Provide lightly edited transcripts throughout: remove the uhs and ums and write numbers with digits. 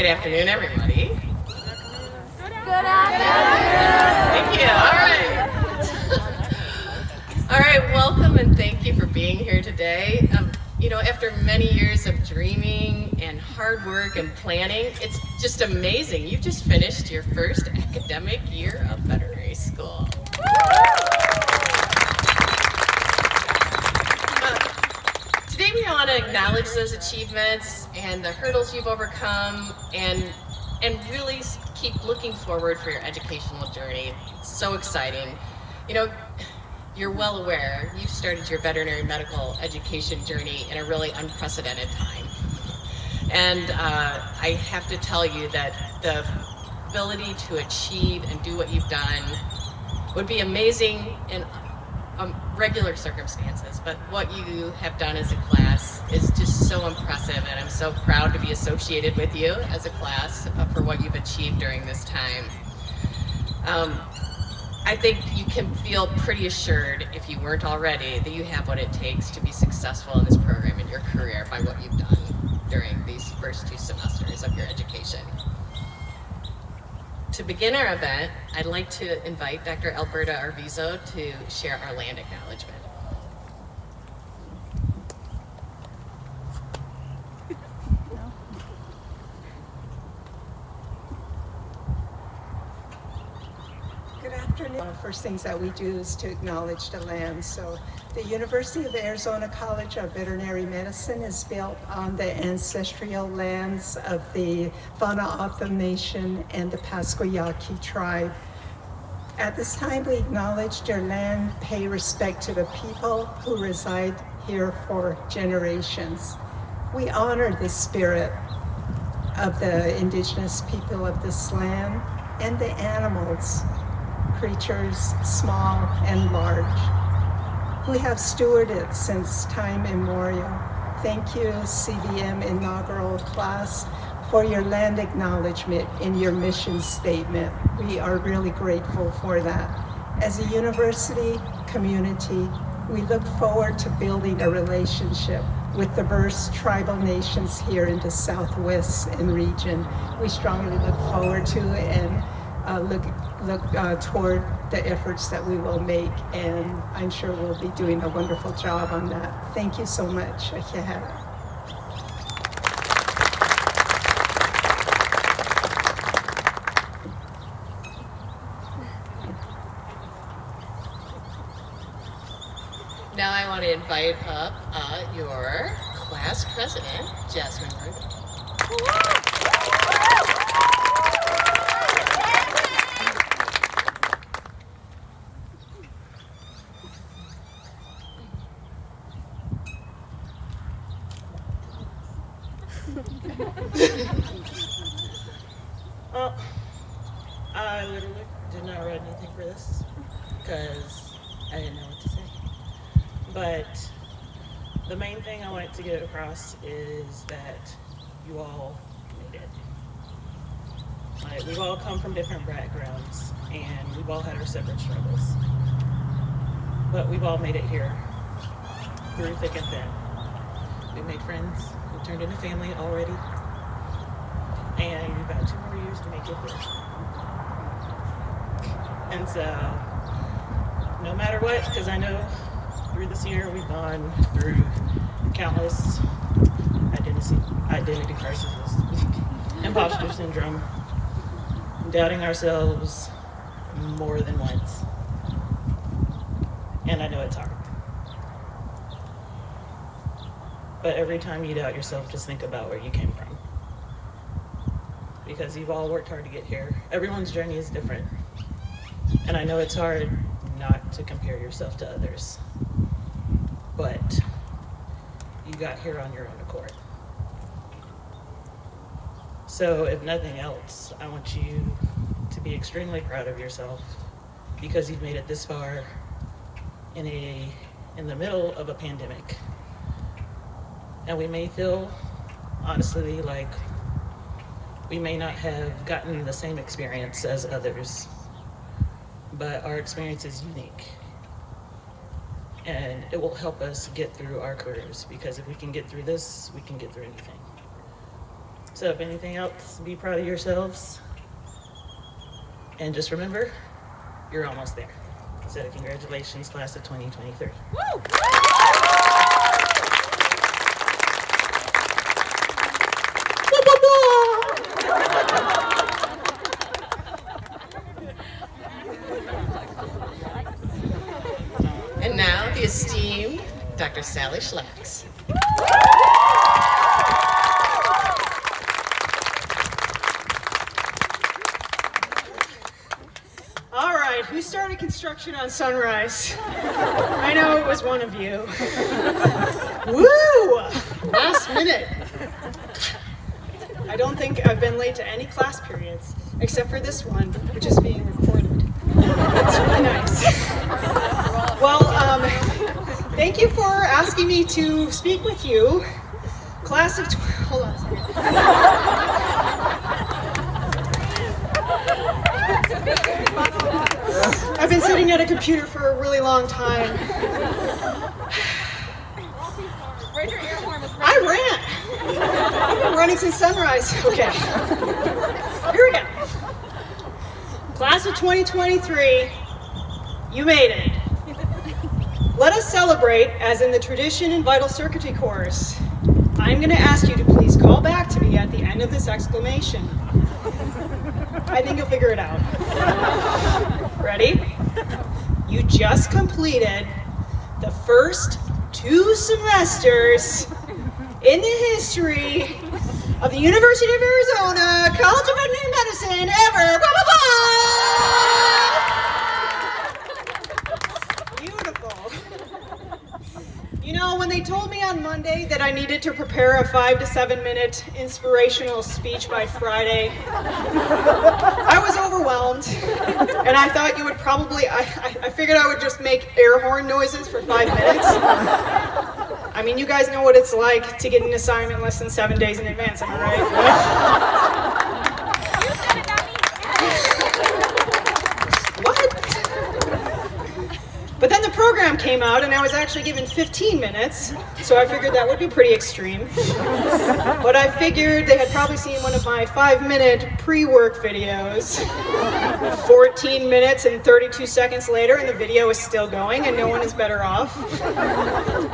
Good afternoon, everybody. Good afternoon. Thank you. All right, welcome and thank you for being here today. After many years of dreaming and hard work and planning, it's just amazing. You've just finished your first academic year of veterinary school. Today we want to acknowledge those achievements and the hurdles you've overcome and really keep looking forward for your educational journey. It's so exciting. You're well aware you've started your veterinary medical education journey in a really unprecedented time. And I have to tell you that the ability to achieve and do what you've done would be amazing in regular circumstances, but what you have done as a class is just so impressive, and I'm so proud to be associated with you as a class for what you've achieved during this time. I think you can feel pretty assured, if you weren't already, that you have what it takes to be successful in this program in your career by what you've done during these first 2 semesters of your education. To begin our event, I'd like to invite Dr. Alberta Arvizo to share our land acknowledgement. Good afternoon. First things that we do is to acknowledge the land. So the University of Arizona College of Veterinary Medicine is built on the ancestral lands of the Vana'atha Nation and the Pasquayaqui tribe. At this time, we acknowledge their land, pay respect to the people who reside here for generations. We honor the spirit of the indigenous people of this land and the animals, creatures small and large, who have stewarded since time immemorial. Thank you, CVM inaugural class, for your land acknowledgement in your mission statement. We are really grateful for that. As a university community, we look forward to building a relationship with diverse tribal nations here in the Southwest and region. We strongly look forward to and look toward the efforts that we will make, and I'm sure we'll be doing a wonderful job on that. Thank you so much. Now I want to invite up your class president, Jasmine Rubin. Well, I literally did not write anything for this because I didn't know what to say. But the main thing I wanted to get across is that you all made it. Like, we've all come from different backgrounds and we've all had our separate struggles. But we've all made it here through thick and thin. We made friends, we turned into family already. And we've got 2 more years to make it through. And so, no matter what, because I know through this year we've gone through countless identity crises, imposter syndrome, doubting ourselves more than once. And I know it's hard. But every time you doubt yourself, just think about where you came from. Because you've all worked hard to get here. Everyone's journey is different. And I know it's hard not to compare yourself to others. But you got here on your own accord. So if nothing else, I want you to be extremely proud of yourself because you've made it this far in the middle of a pandemic. And we may feel, honestly, like we may not have gotten the same experience as others, but our experience is unique. And it will help us get through our careers, because if we can get through this, we can get through anything. So if anything else, be proud of yourselves. And just remember, you're almost there. So congratulations, class of 2023. Woo! And now the esteemed Dr. Sally Schlacks. All right, who started construction on Sunrise? I know it was one of you. Woo! Last minute. I don't think I've been late to any class periods, except for this one, which is being recorded. That's really nice. Well, thank you for asking me to speak with you. Class of, hold on a second. I've been sitting at a computer for a really long time. I ran. I've been running since sunrise. Okay. Here we go. Class of 2023, you made it. Let us celebrate as in the tradition in vital circuitry course. I'm going to ask you to please call back to me at the end of this exclamation. I think you'll figure it out. Ready? You just completed the first 2 semesters in the history of the University of Arizona College of Veterinary Medicine ever. Blah, blah, blah. Beautiful. You know, when they told me on Monday that I needed to prepare a 5 to 7 minute inspirational speech by Friday, I was overwhelmed, and I thought you would probably, I figured I would just make air horn noises for 5 minutes. I mean, you guys know what it's like to get an assignment less than 7 days in advance, am I right? What? But then the program came out and I was actually given 15 minutes, so I figured that would be pretty extreme. But I figured they had probably seen one of my 5-minute pre-work videos. 14 minutes and 32 seconds later and the video is still going and no one is better off.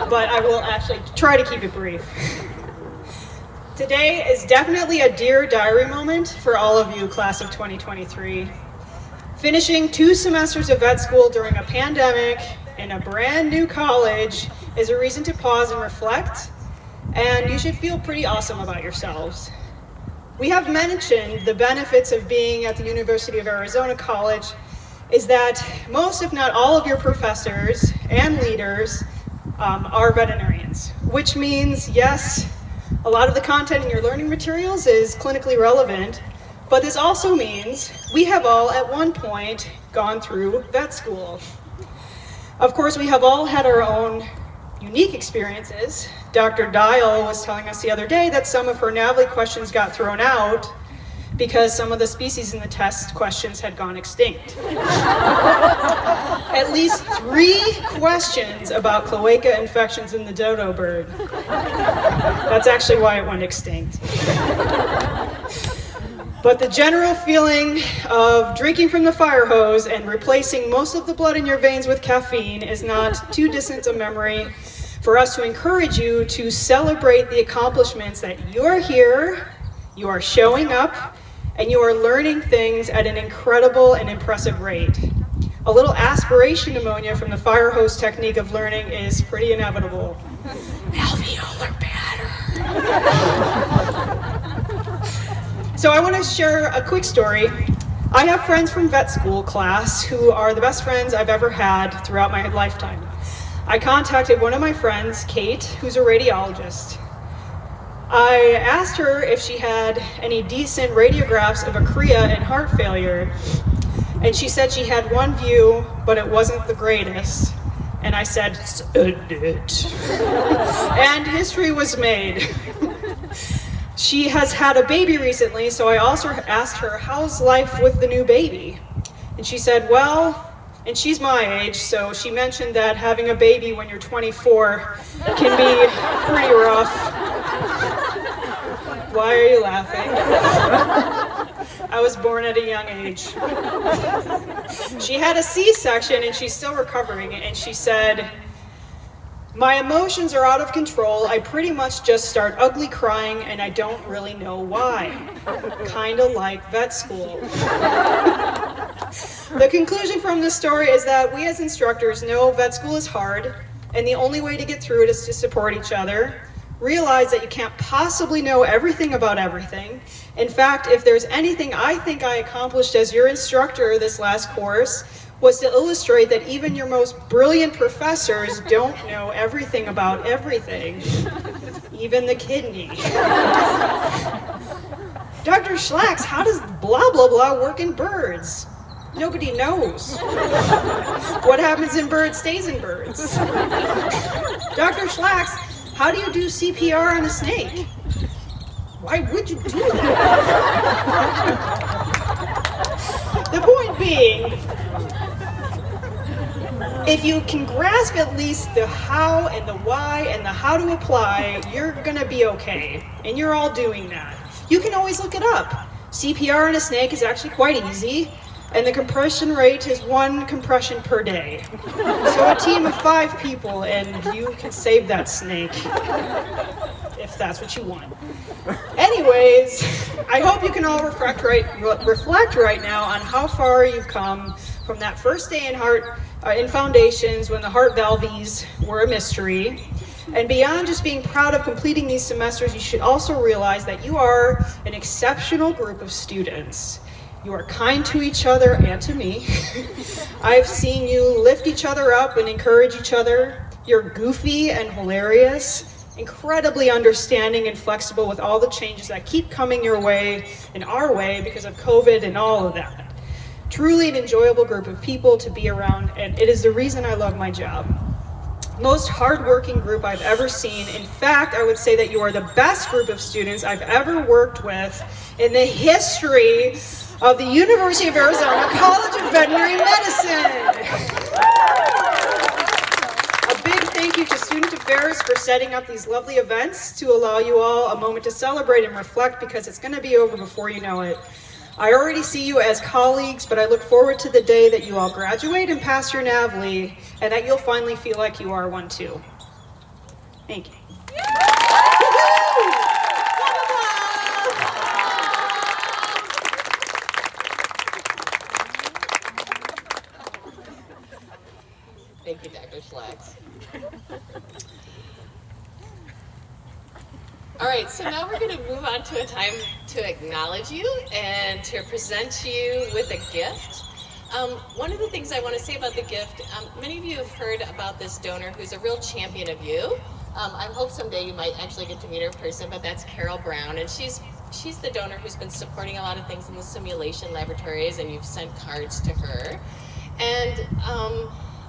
But I will actually try to keep it brief. Today is definitely a Dear Diary moment for all of you, class of 2023. Finishing 2 semesters of vet school during a pandemic in a brand new college is a reason to pause and reflect, and you should feel pretty awesome about yourselves. We have mentioned the benefits of being at the University of Arizona College is that most, if not all, of your professors and leaders are veterinarians, which means, yes, a lot of the content in your learning materials is clinically relevant, but this also means we have all at one point gone through vet school. Of course, we have all had our own unique experiences. Dr. Dial was telling us the other day that some of her NAVLE questions got thrown out because some of the species in the test questions had gone extinct. At least 3 questions about cloaca infections in the dodo bird. That's actually why it went extinct. But the general feeling of drinking from the fire hose and replacing most of the blood in your veins with caffeine is not too distant a memory for us to encourage you to celebrate the accomplishments that you are here, you are showing up, and you are learning things at an incredible and impressive rate. A little aspiration pneumonia from the fire hose technique of learning is pretty inevitable. Alveolar pattern. So I want to share a quick story. I have friends from vet school class who are the best friends I've ever had throughout my lifetime. I contacted one of my friends, Kate, who's a radiologist. I asked her if she had any decent radiographs of acria and heart failure, and she said she had one view, but it wasn't the greatest. And I said, "Send it." And history was made. She has had a baby recently, so I also asked her, how's life with the new baby? And she said, well, and she's my age, so she mentioned that having a baby when you're 24 can be pretty rough. Why are you laughing? I was born at a young age. She had a C-section and she's still recovering, and she said, "My emotions are out of control. I pretty much just start ugly crying and I don't really know why. Kinda like vet school." The conclusion from this story is that we as instructors know vet school is hard, and the only way to get through it is to support each other. Realize that you can't possibly know everything about everything. In fact, if there's anything I think I accomplished as your instructor this last course, was to illustrate that even your most brilliant professors don't know everything about everything, even the kidney. "Dr. Schlax, how does blah blah blah work in birds?" Nobody knows. What happens in birds stays in birds. "Dr. Schlax, how do you do CPR on a snake?" Why would you do that? The point being, if you can grasp at least the how and the why and the how to apply, you're gonna be okay. And you're all doing that. You can always look it up. CPR on a snake is actually quite easy, and the compression rate is 1 compression per day. So a team of 5 people and you can save that snake, if that's what you want. Anyways, I hope you can all reflect right now on how far you've come from that first day in foundations when the heart valves were a mystery. And beyond just being proud of completing these semesters, you should also realize that you are an exceptional group of students. You are kind to each other and to me. I've seen you lift each other up and encourage each other. You're goofy and hilarious, incredibly understanding and flexible with all the changes that keep coming your way and our way because of COVID and all of that. Truly an enjoyable group of people to be around, and it is the reason I love my job. Most hardworking group I've ever seen. In fact, I would say that you are the best group of students I've ever worked with in the history of the University of Arizona College of Veterinary Medicine. A big thank you to Student Affairs for setting up these lovely events to allow you all a moment to celebrate and reflect, because it's going to be over before you know it. I already see you as colleagues, but I look forward to the day that you all graduate and pass your NAVLE, and that you'll finally feel like you are one too. Thank you. Thank you, Dr. Schlax. All right, so now we're going to move on to a time to acknowledge you and to present to you with a gift. One of the things I want to say about the gift, many of you have heard about this donor who's a real champion of you. I hope someday you might actually get to meet her in person, but that's Carol Brown, and she's the donor who's been supporting a lot of things in the simulation laboratories, and you've sent cards to her. And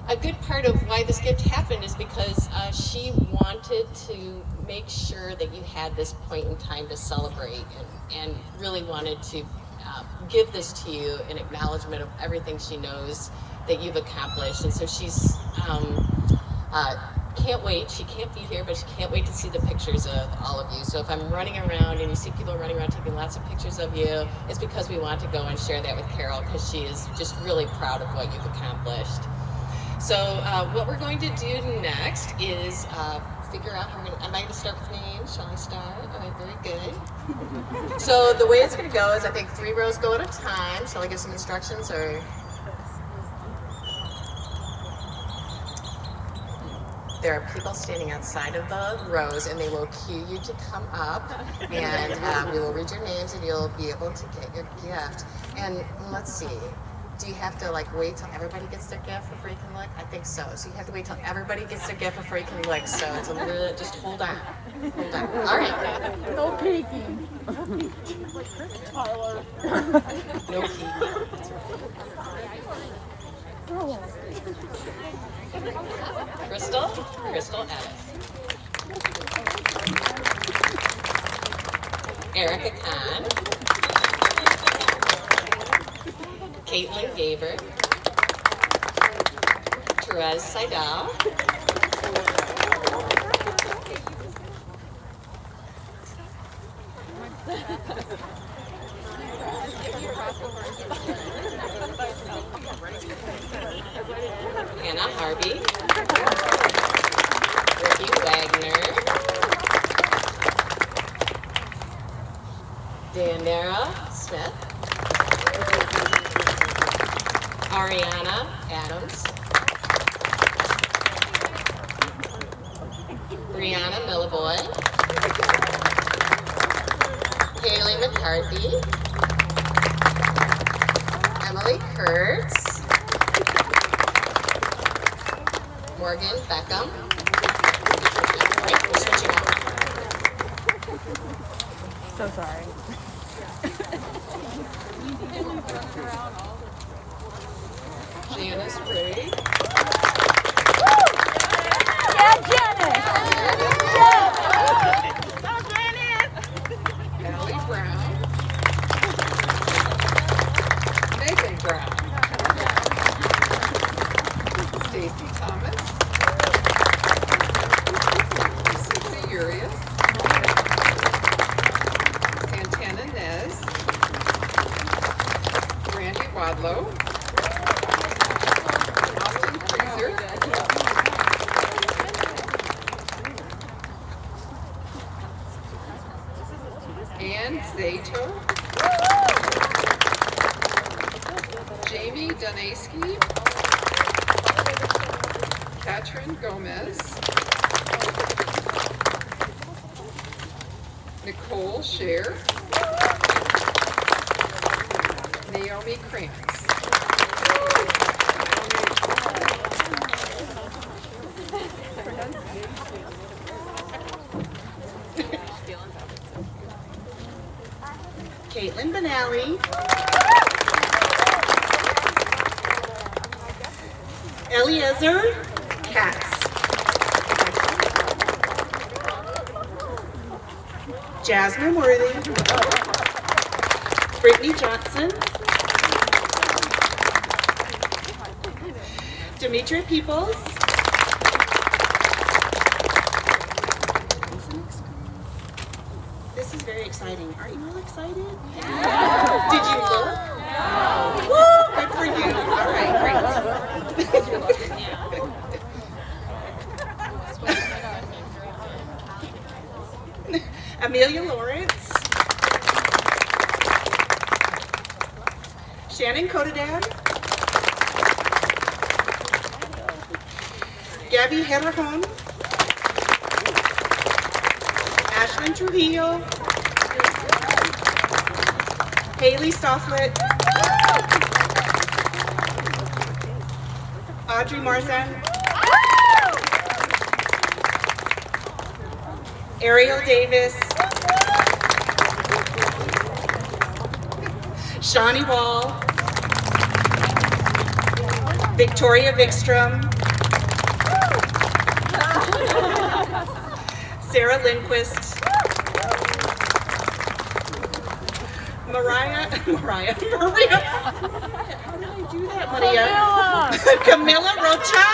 a good part of why this gift happened is because she wanted to make sure that you had this point in time to celebrate, and really wanted to give this to you in acknowledgement of everything she knows that you've accomplished. And so she's can't wait. She can't be here, but she can't wait to see the pictures of all of you. So if I'm running around and you see people running around taking lots of pictures of you, it's because we want to go and share that with Carol, because she is just really proud of what you've accomplished. So what we're going to do next is figure out am I going to start with names? Shall I start? All right, very good. So the way it's going to go is I think 3 rows go at a time. Shall I give some instructions, or? There are people standing outside of the rows, and they will cue you to come up, and we will read your names, and you'll be able to get your gift. And let's see. Do you have to wait till everybody gets their gift before you can look? I think so. So you have to wait till everybody gets their gift before you can look. So it's a little, just hold on. Hold on. All right. No peeking. Tyler. No peeking. Crystal Ellis. Erica Kahn. Caitlin Gaber, Therese Seidel, Hannah Harvey, Ricky Wagner, Danara Smith, Ariana Adams, Brianna Milliboy, Haley McCarthy, Emily Kurtz, Morgan Beckham. Right, we're switching up. So sorry. Janice Ray, Yeah, Janet! Allie Brown, Megan Brown, Stacy Thomas, Susie Urias, Santana Nez, Randy Wadlow, Austin Freezer, Ann Zato, Jamie Donaski, Katrin Gomez, Nicole Scher, Naomi Krantz. Caitlin Benally, Eliezer Katz, Jasmine Worthy, Brittany Johnson, Demetria Peoples, this is very exciting. Aren't you all excited? Yeah. Did you look? No. Woo, good for you. All right, great. Amelia Lawrence, Shannon Cotadad, Gabby Hedderholm, Ashlyn Trujillo, Haley Stofflet, Audrey Marzan, Ariel Davis, Shawnee Wall, Victoria Vikstrom, Sarah Lindquist, Maria, how did I do that, Maria? Camilla Rocha.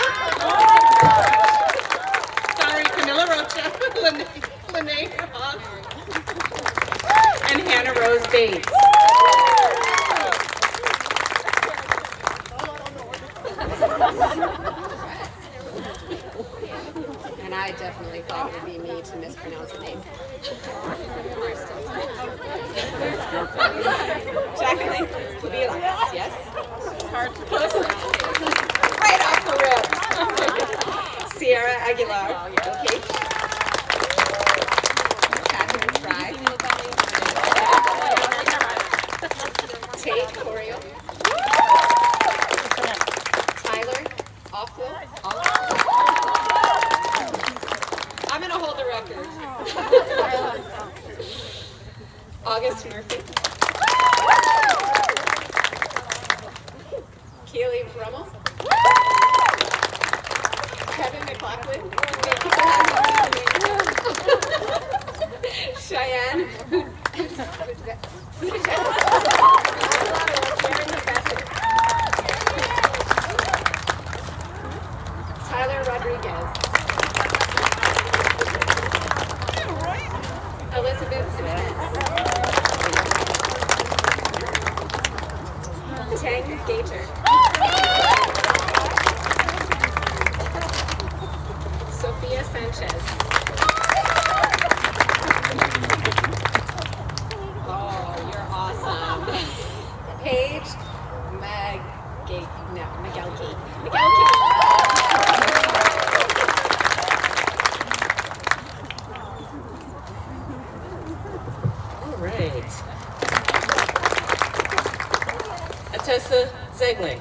Sorry, Camilla Rocha, Lene Ross, and Hannah Rose Bates. And I definitely thought it would be me to mispronounce a name. Jacqueline Kubilas, yes? Hard close enough. Right off the rip. Sierra Aguilar, okay. Catherine Fry. Tate Corio. Tyler Offlow. I'm gonna hold the record. August Murphy. Keely Rummel. Kevin McLaughlin. Thank you for having me. Cheyenne. Tyler Rodriguez. Elizabeth Smith. Sophia Sanchez. Oh, you're awesome. Paige McGelkey. All right. Atessa Zegling.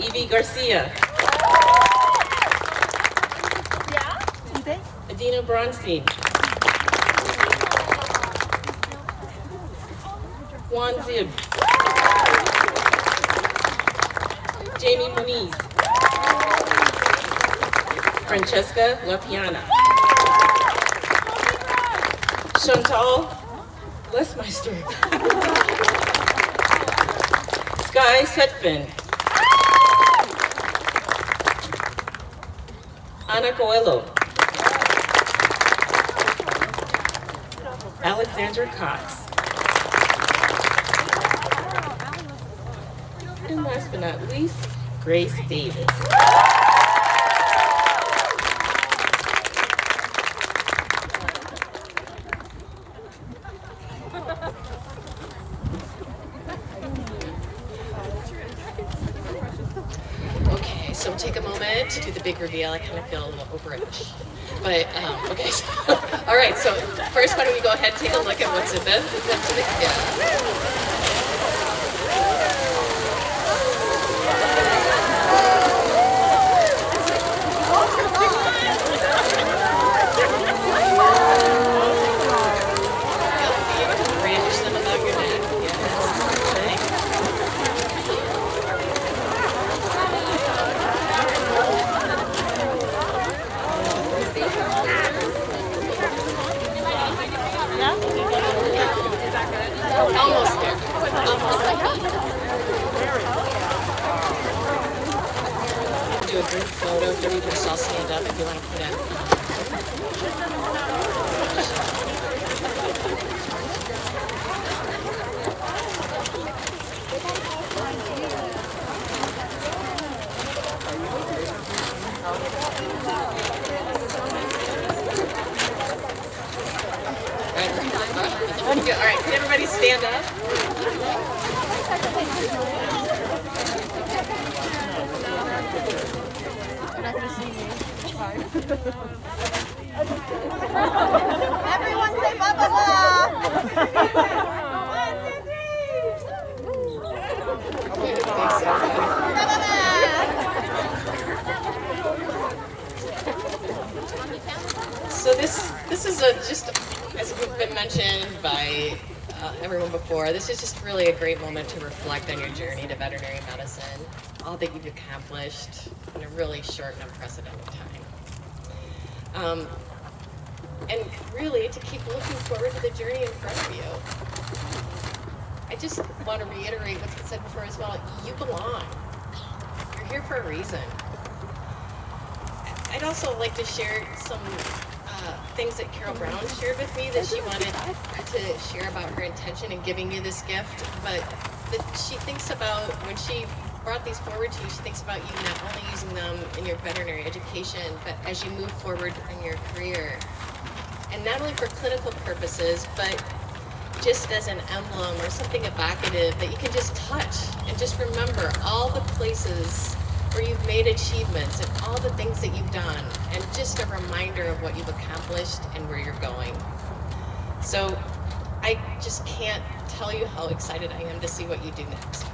Evie Garcia. Adina Bronstein. Juan Zib. Jamie Muniz. Francesca LaPiana. Chantal Lesmeister. Sky Setfin. Ana Coelho. Alexandra Cox. And last but not least, Grace Davis. Okay, so take a moment to do the big reveal. I kind of feel a little overish. But, okay, so, all right, so first why don't we go ahead and take a look at what's in the brandish them above your neck. Yes. Almost there. Almost there. Do a group photo here. You can just all stand up if you want to put in. All right, can everybody stand up? You're not gonna see me. It's fine. Everyone say blah blah blah. 1, 2, 3. So this is just as has been mentioned by everyone before, this is just really a great moment to reflect on your journey to veterinary medicine, all that you've accomplished in a really short and unprecedented time. And really to keep looking forward to the journey in front of you. I just want to reiterate what's been said before as well. You belong. You're here for a reason. I'd also like to share some things that Carol Brown shared with me that she wanted to share about her intention in giving you this gift, but that she thinks about when she brought these forward to you, she thinks about you not only using them in your veterinary education, but as you move forward in your career. And not only for clinical purposes, but just as an emblem or something evocative that you can just touch and just remember all the places where you've made achievements and all the things that you've done, and just a reminder of what you've accomplished and where you're going. So I just can't tell you how excited I am to see what you do next.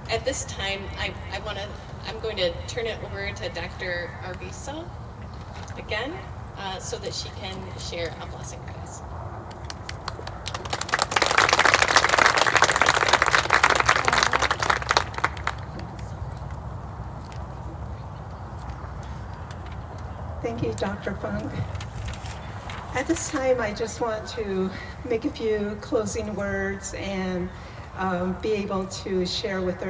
At this time, I'm going to turn it over to Dr. Arviso again, so that she can share a blessing with us. Thank you, Dr. Funk. At this time, I just want to make a few closing words and be able to share with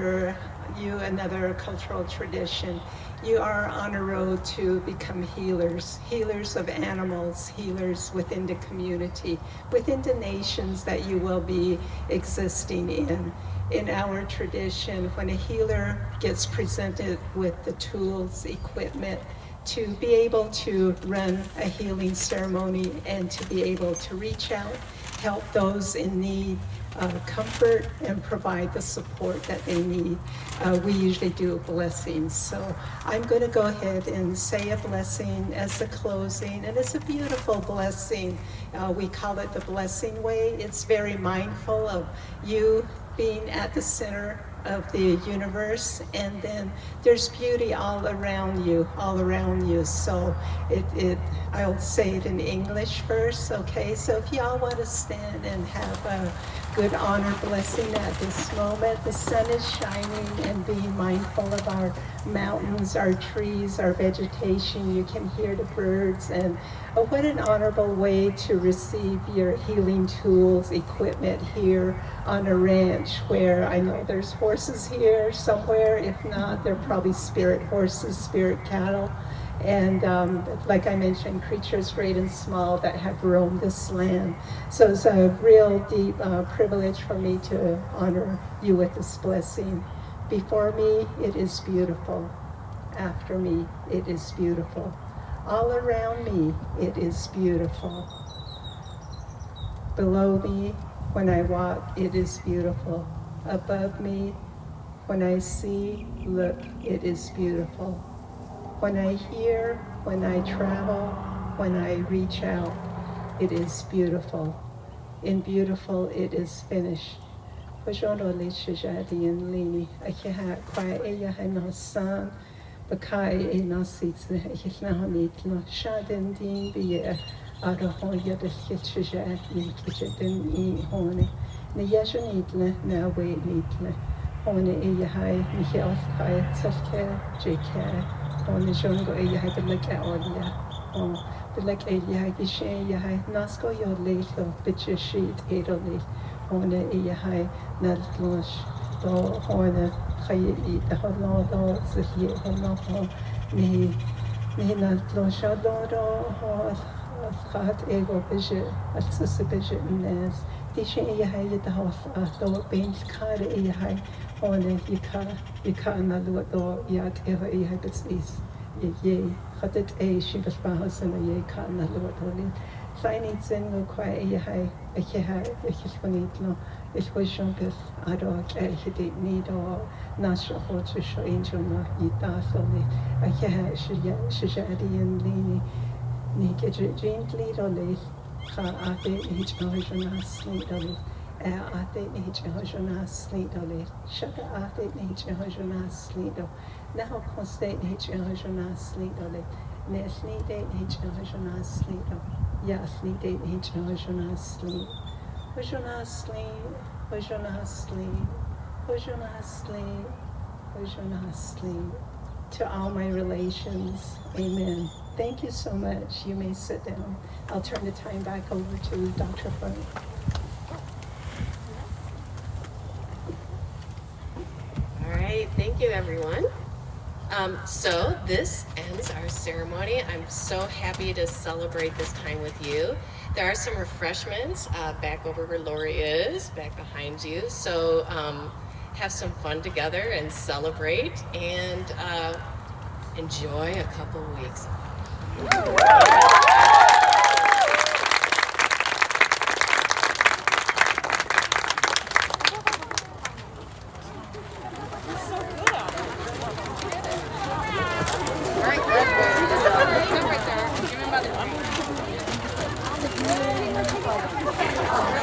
you another cultural tradition. You are on a road to become healers, healers of animals, healers within the community, within the nations that you will be existing in. in our tradition, when a healer gets presented with the tools, equipment, to be able to run a healing ceremony and to be able to reach out, help those in need, comfort and provide the support that they need. We usually do blessings. So I'm going to go ahead and say a blessing as the closing, and it's a beautiful blessing. We call it the blessing way. It's very mindful of you being at the center of the universe, and then there's beauty all around you, all around you. So I'll say it in English first, okay? So if y'all want to stand and have a good honor blessing at this moment. The sun is shining, and being mindful of our mountains, our trees, our vegetation. You can hear the birds, and what an honorable way to receive your healing tools, equipment here on a ranch where I know there's horses here somewhere. If not, they're probably spirit horses, spirit cattle. And like I mentioned, creatures great and small that have roamed this land. So it's a real deep privilege for me to honor you with this blessing. Before me, it is beautiful. After me, it is beautiful. All around me, it is beautiful. Below me, when I walk, it is beautiful. Above me, when I see, look, it is beautiful. When I hear, when I travel, when I reach out, it is beautiful. In beautiful, it is finished. On the jungle, you have to look at all the like a yag is shame, you have Nasco your lethal, but your sheet, Adolith, on a high, not launch, or on a high eat the whole law, the here, or not, me not launch a lot or hot ego vision, at suspicion, teaching you how you the house, though beans card a high. On you can't not do yet ever a hypothesis. Ye, hot it a ship of house and a ye can't not do it. Signing single quite a high, a high, a hispanitno, it was jumpeth, I don't hit need or natural horse show angel no yita solid. A high, she and leany, naked gently or late, ha, each original sleep or late. Ate each original sleep dolit. Shut the ate each original sleep do. Now constate each original sleep dolit. Nestle date each original sleep do. Yes, date each original sleep. Original sleep, original sleep, original sleep, original sleep. To all my relations, amen. Thank you so much. You may sit down. I'll turn the time back over to Dr. Frank. Thank you, everyone. So this ends our ceremony. I'm so happy to celebrate this time with you. There are some refreshments back over where Lori is, back behind you. So have some fun together and celebrate and enjoy a couple weeks. Right there. Give me another.